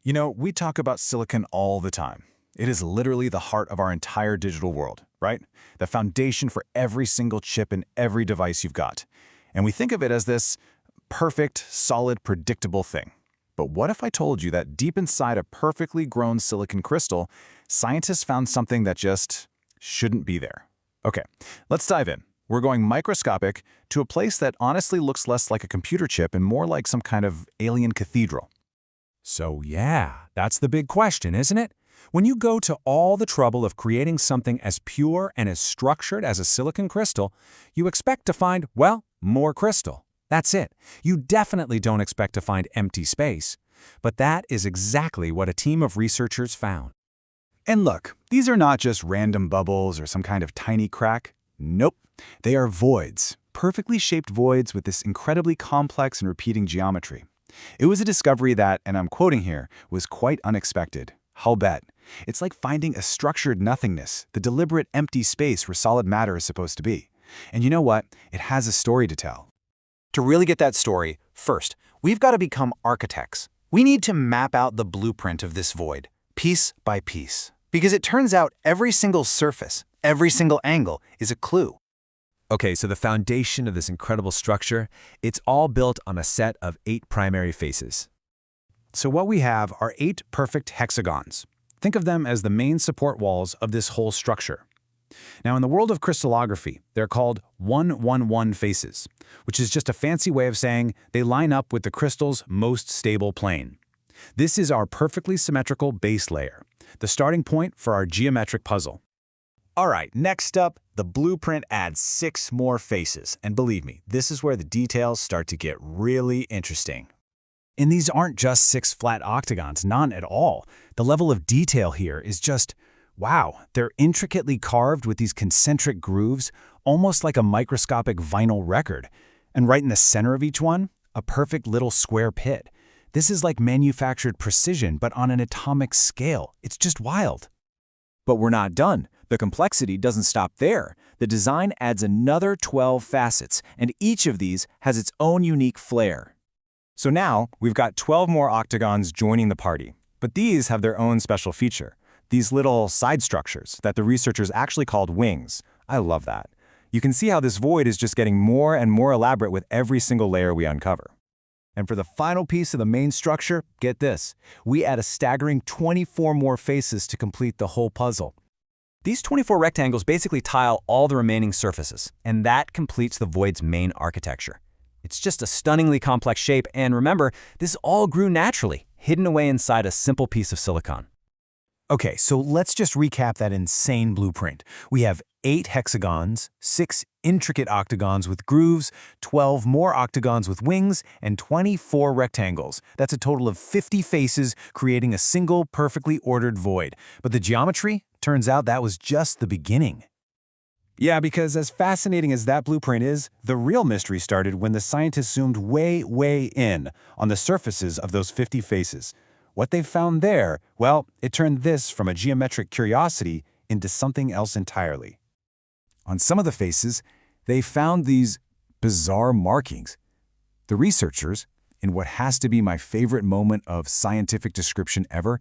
You know, we talk about silicon all the time. It is literally the heart of our entire digital world, right? The foundation for every single chip in every device you've got. And we think of it as this perfect, solid, predictable thing. But what if I told you that deep inside a perfectly grown silicon crystal, scientists found something that just shouldn't be there? Okay, let's dive in. We're going microscopic to a place that honestly looks less like a computer chip and more like some kind of alien cathedral. So yeah, that's the big question, isn't it? When you go to all the trouble of creating something as pure and as structured as a silicon crystal, you expect to find, well, more crystal. That's it. You definitely don't expect to find empty space. But that is exactly what a team of researchers found. And look, these are not just random bubbles or some kind of tiny crack. Nope. They are voids, perfectly shaped voids with this incredibly complex and repeating geometry. It was a discovery that, and I'm quoting here, was quite unexpected. I'll bet. It's like finding a structured nothingness, the deliberate empty space where solid matter is supposed to be. And you know what? It has a story to tell. To really get that story, first, we've got to become architects. We need to map out the blueprint of this void, piece by piece. Because it turns out every single surface, every single angle is a clue. Okay, so the foundation of this incredible structure, it's all built on a set of 8 primary faces. So what we have are 8 perfect hexagons. Think of them as the main support walls of this whole structure. Now, in the world of crystallography, they're called 1-1-1 faces, which is just a fancy way of saying they line up with the crystal's most stable plane. This is our perfectly symmetrical base layer, the starting point for our geometric puzzle. All right, next up, the blueprint adds 6 more faces, and believe me, this is where the details start to get really interesting. And these aren't just 6 flat octagons, none at all. The level of detail here is just, wow, they're intricately carved with these concentric grooves, almost like a microscopic vinyl record. And right in the center of each one, a perfect little square pit. This is like manufactured precision, but on an atomic scale. It's just wild. But we're not done. The complexity doesn't stop there. The design adds another 12 facets, and each of these has its own unique flair. So now, we've got 12 more octagons joining the party. But these have their own special feature. These little side structures that the researchers actually called wings. I love that. You can see how this void is just getting more and more elaborate with every single layer we uncover. And for the final piece of the main structure, get this. We add a staggering 24 more faces to complete the whole puzzle. These 24 rectangles basically tile all the remaining surfaces, and that completes the void's main architecture. It's just a stunningly complex shape, and remember, this all grew naturally, hidden away inside a simple piece of silicon. Okay, so let's just recap that insane blueprint. We have 8 hexagons, 6 intricate octagons with grooves, 12 more octagons with wings, and 24 rectangles. That's a total of 50 faces, creating a single, perfectly ordered void. But the geometry? Turns out that was just the beginning. Yeah, because as fascinating as that blueprint is, the real mystery started when the scientists zoomed way, way in on the surfaces of those 50 faces. What they found there, well, it turned this from a geometric curiosity into something else entirely. On some of the faces, they found these bizarre markings. The researchers, in what has to be my favorite moment of scientific description ever,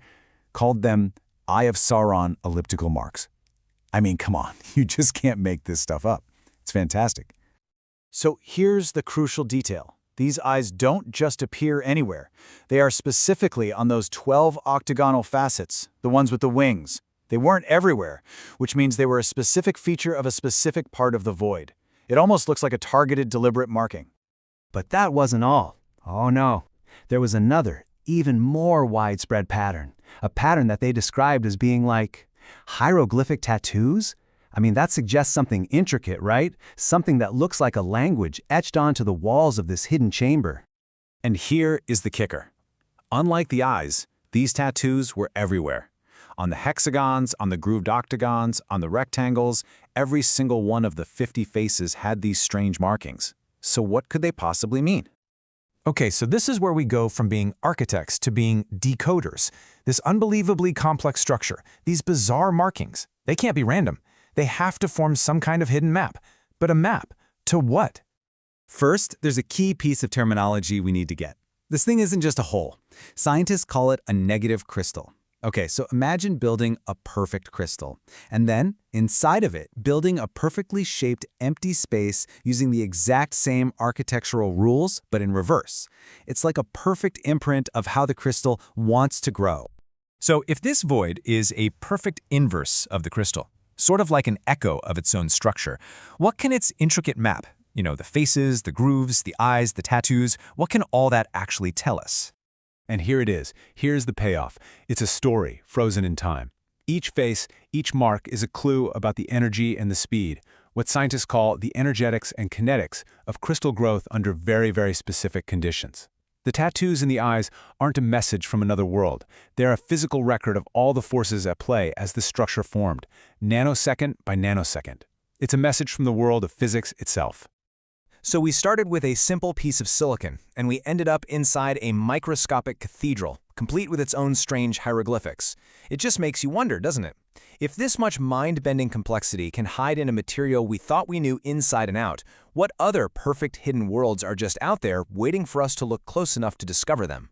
called them Eye of Sauron elliptical marks. I mean, come on, you just can't make this stuff up. It's fantastic. So here's the crucial detail. These eyes don't just appear anywhere. They are specifically on those 12 octagonal facets, the ones with the wings. They weren't everywhere, which means they were a specific feature of a specific part of the void. It almost looks like a targeted, deliberate marking. But that wasn't all. Oh no. There was another, even more widespread pattern. A pattern that they described as being like hieroglyphic tattoos? I mean, that suggests something intricate, right? Something that looks like a language etched onto the walls of this hidden chamber. And here is the kicker. Unlike the eyes, these tattoos were everywhere. On the hexagons, on the grooved octagons, on the rectangles, every single one of the 50 faces had these strange markings. So what could they possibly mean? Okay, so this is where we go from being architects to being decoders. This unbelievably complex structure, these bizarre markings, they can't be random. They have to form some kind of hidden map. But a map to what? First, there's a key piece of terminology we need to get. This thing isn't just a hole. Scientists call it a negative crystal. Okay, so imagine building a perfect crystal, and then, inside of it, building a perfectly shaped empty space using the exact same architectural rules, but in reverse. It's like a perfect imprint of how the crystal wants to grow. So if this void is a perfect inverse of the crystal, sort of like an echo of its own structure, what can its intricate map, the faces, the grooves, the eyes, the tattoos, what can all that actually tell us? And here it is. Here's the payoff. It's a story, frozen in time. Each face, each mark is a clue about the energy and the speed, what scientists call the energetics and kinetics of crystal growth under very, very specific conditions. The tattoos in the eyes aren't a message from another world. They're a physical record of all the forces at play as the structure formed, nanosecond by nanosecond. It's a message from the world of physics itself. So we started with a simple piece of silicon, and we ended up inside a microscopic cathedral, complete with its own strange hieroglyphics. It just makes you wonder, doesn't it? If this much mind-bending complexity can hide in a material we thought we knew inside and out, what other perfect hidden worlds are just out there waiting for us to look close enough to discover them?